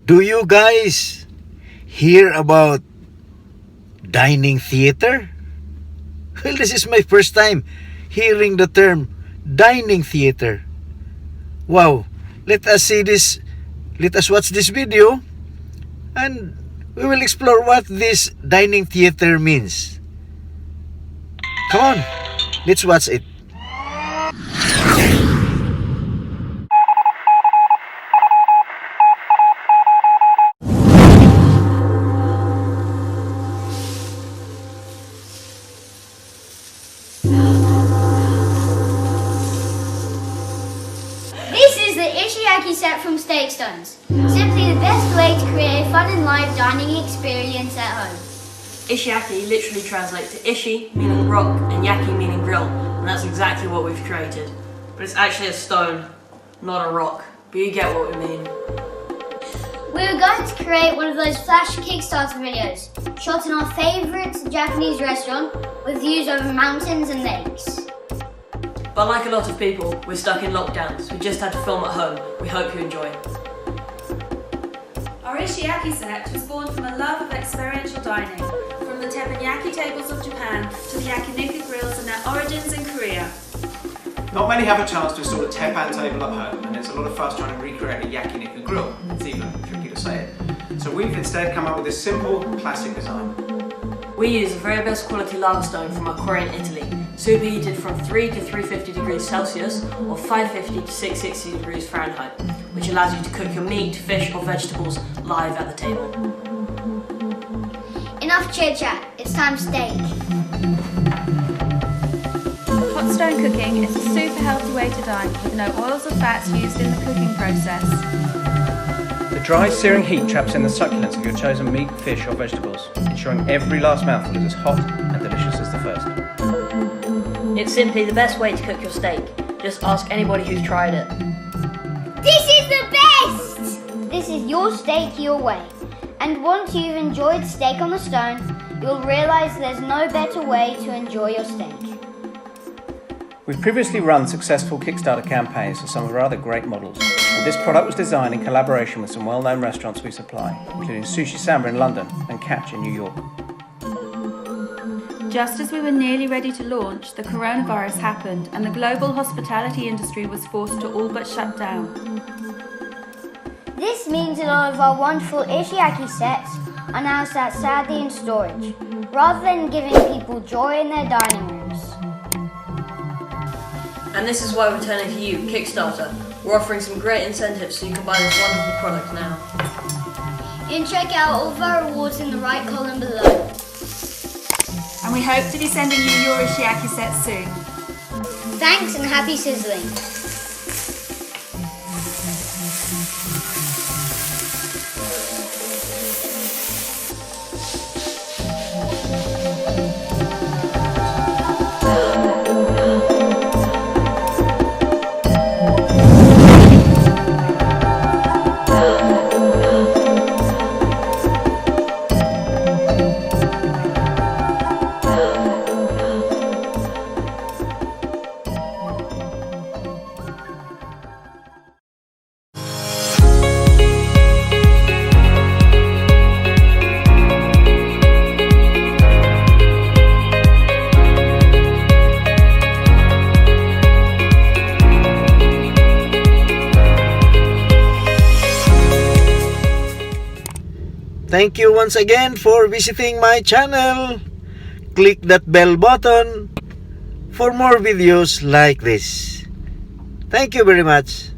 Do you guys hear about dining theater? Well, this is my first time hearing the term dining theater. Wow, let us see this. Let us watch this video and we will explore what this dining theater means. Come on, let's watch it. This is the Ishiyaki set from Steak Stones. Simply the best way to create a fun and live dining experience at home. Ishiyaki literally translates to ishi, meaning rock, and yaki, meaning grill, and that's exactly what we've created. But it's actually a stone, not a rock, but you get what we mean. We were going to create one of those flash Kickstarter videos, shot in our favourite Japanese restaurant with views over mountains and lakes. But like a lot of people, we're stuck in lockdown, so we just had to film at home. We hope you enjoy. Our Ishiyaki set was born from a love of experiential dining, from the Teppanyaki Tables of Japan to the yakiniku grills and their origins in Korea. Not many have a chance to install a Teppan table at home, and it's a lot of fuss trying to recreate a yakiniku grill. It's even tricky to say it. So we've instead come up with this simple plastic design. We use the very best quality lava stone from our quarry in Italy, superheated from 3 to 350 degrees Celsius or 550 to 660 degrees Fahrenheit, which allows you to cook your meat, fish or vegetables live at the table. Enough chit chat, it's time to steak. Hot stone cooking is a super healthy way to dine with no oils or fats used in the cooking process. The dry searing heat traps in the succulence of your chosen meat, fish or vegetables, ensuring every last mouthful is as hot and delicious as the first. It's simply the best way to cook your steak. Just ask anybody who's tried it. This is the best! This is your steak your way. And once you've enjoyed steak on the stone, you'll realise there's no better way to enjoy your steak. We've previously run successful Kickstarter campaigns for some of our other great models, and this product was designed in collaboration with some well-known restaurants we supply, including Sushi Samba in London and Catch in New York. Just as we were nearly ready to launch, the coronavirus happened and the global hospitality industry was forced to all but shut down. This means a lot of our wonderful Ishiyaki sets are now sat sadly in storage, rather than giving people joy in their dining rooms. And this is why we're turning to you, Kickstarter. We're offering some great incentives so you can buy this wonderful product now. You can check out all of our rewards in the right column below. And we hope to be sending you your Ishiyaki set soon. Thanks and happy sizzling. Thank you once again for visiting my channel. Click that bell button for more videos like this. Thank you very much.